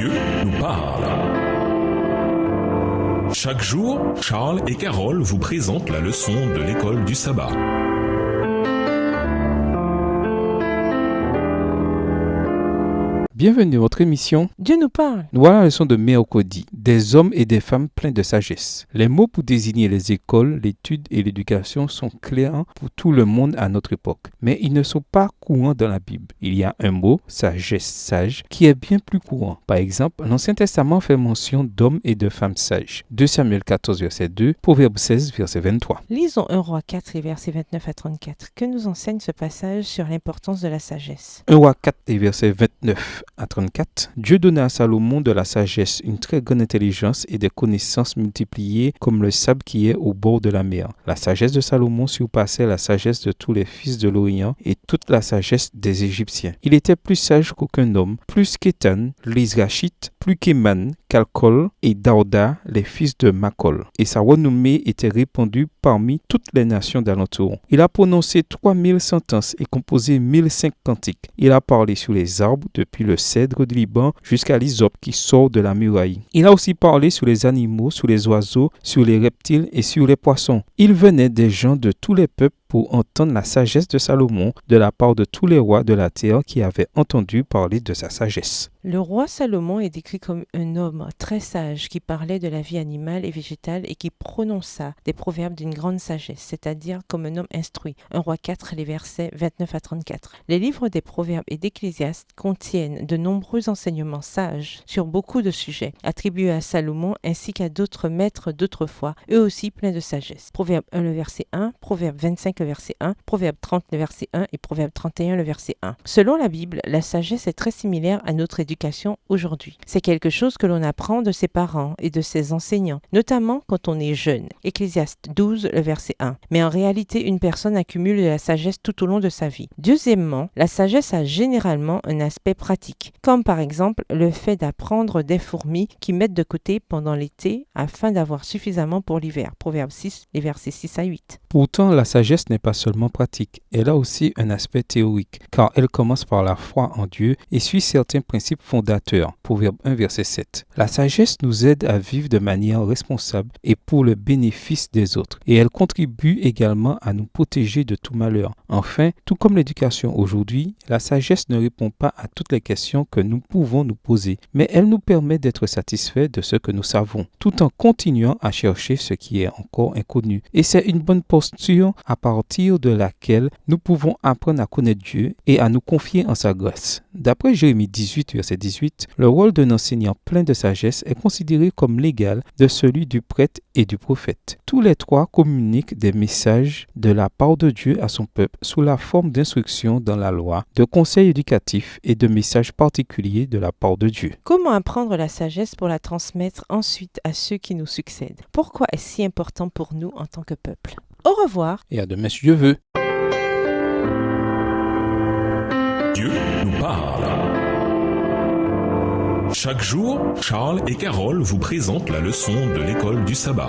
Dieu nous parle. Chaque jour, Charles et Carole vous présentent la leçon de l'école du sabbat. Bienvenue à votre émission. Dieu nous parle. Nous voilà la leçon de mercredi. Des hommes et des femmes pleins de sagesse. Les mots pour désigner les écoles, l'étude et l'éducation sont clairs pour tout le monde à notre époque. Mais ils ne sont pas courants dans la Bible. Il y a un mot, sagesse, sage, qui est bien plus courant. Par exemple, l'Ancien Testament fait mention d'hommes et de femmes sages. 2 Samuel 14, verset 2, Proverbe 16, verset 23. Lisons 1 Roi 4 et versets 29 à 34. Que nous enseigne ce passage sur l'importance de la sagesse? 1 Roi 4 et verset 29 à 34. Dieu donna à Salomon de la sagesse, une très grande intelligence et des connaissances multipliées comme le sable qui est au bord de la mer. La sagesse de Salomon surpassait la sagesse de tous les fils de l'Orient et toute la sagesse des Égyptiens. Il était plus sage qu'aucun homme, plus qu'Étan, l'Israchite, plus qu'Éman, Calcol et Dauda, les fils de Macol. Et sa renommée était répandue parmi toutes les nations d'alentour. Il a prononcé 3000 sentences et composé 1005 cantiques. Il a parlé sur les arbres depuis le cèdre du Liban jusqu'à l'hysope qui sort de la muraille. Il a aussi parlé sur les animaux, sur les oiseaux, sur les reptiles et sur les poissons. Il venait des gens de tous les peuples pour entendre la sagesse de Salomon de la part de tous les rois de la terre qui avaient entendu parler de sa sagesse. Le roi Salomon est décrit comme un homme très sage qui parlait de la vie animale et végétale et qui prononça des proverbes d'une grande sagesse, c'est-à-dire comme un homme instruit. 1 Roi 4, les versets 29 à 34. Les livres des proverbes et d'Ecclésiaste contiennent de nombreux enseignements sages sur beaucoup de sujets, attribués à Salomon ainsi qu'à d'autres maîtres d'autrefois, eux aussi pleins de sagesse. Proverbe 1, le verset 1, Proverbe 25, le verset 1, Proverbe 30, le verset 1 et Proverbe 31, le verset 1. Selon la Bible, la sagesse est très similaire à notre éducation aujourd'hui. C'est quelque chose que l'on apprend de ses parents et de ses enseignants, notamment quand on est jeune. Ecclésiaste 12, le verset 1. Mais en réalité, une personne accumule de la sagesse tout au long de sa vie. Deuxièmement, la sagesse a généralement un aspect pratique, comme par exemple le fait d'apprendre des fourmis qui mettent de côté pendant l'été afin d'avoir suffisamment pour l'hiver. Proverbe 6, les versets 6 à 8. Pourtant, la sagesse n'est pas seulement pratique, elle a aussi un aspect théorique, car elle commence par la foi en Dieu et suit certains principes fondateurs. Proverbe 1, verset 7. La sagesse nous aide à vivre de manière responsable et pour le bénéfice des autres, et elle contribue également à nous protéger de tout malheur. Enfin, tout comme l'éducation aujourd'hui, la sagesse ne répond pas à toutes les questions que nous pouvons nous poser, mais elle nous permet d'être satisfaits de ce que nous savons, tout en continuant à chercher ce qui est encore inconnu. Et c'est une bonne posture à partir de laquelle nous pouvons apprendre à connaître Dieu et à nous confier en sa grâce. D'après Jérémie 18, verset 18, le rôle d'un enseignant plein de sagesse est considéré comme l'égal de celui du prêtre et du prophète. Tous les trois communiquent des messages de la part de Dieu à son peuple sous la forme d'instructions dans la loi, de conseils éducatifs et de messages particuliers de la part de Dieu. Comment apprendre la sagesse pour la transmettre ensuite à ceux qui nous succèdent? Pourquoi est-ce si important pour nous en tant que peuple? Au revoir. Et à demain si Dieu veut. Dieu nous parle. Chaque jour, Charles et Carole vous présentent la leçon de l'école du sabbat.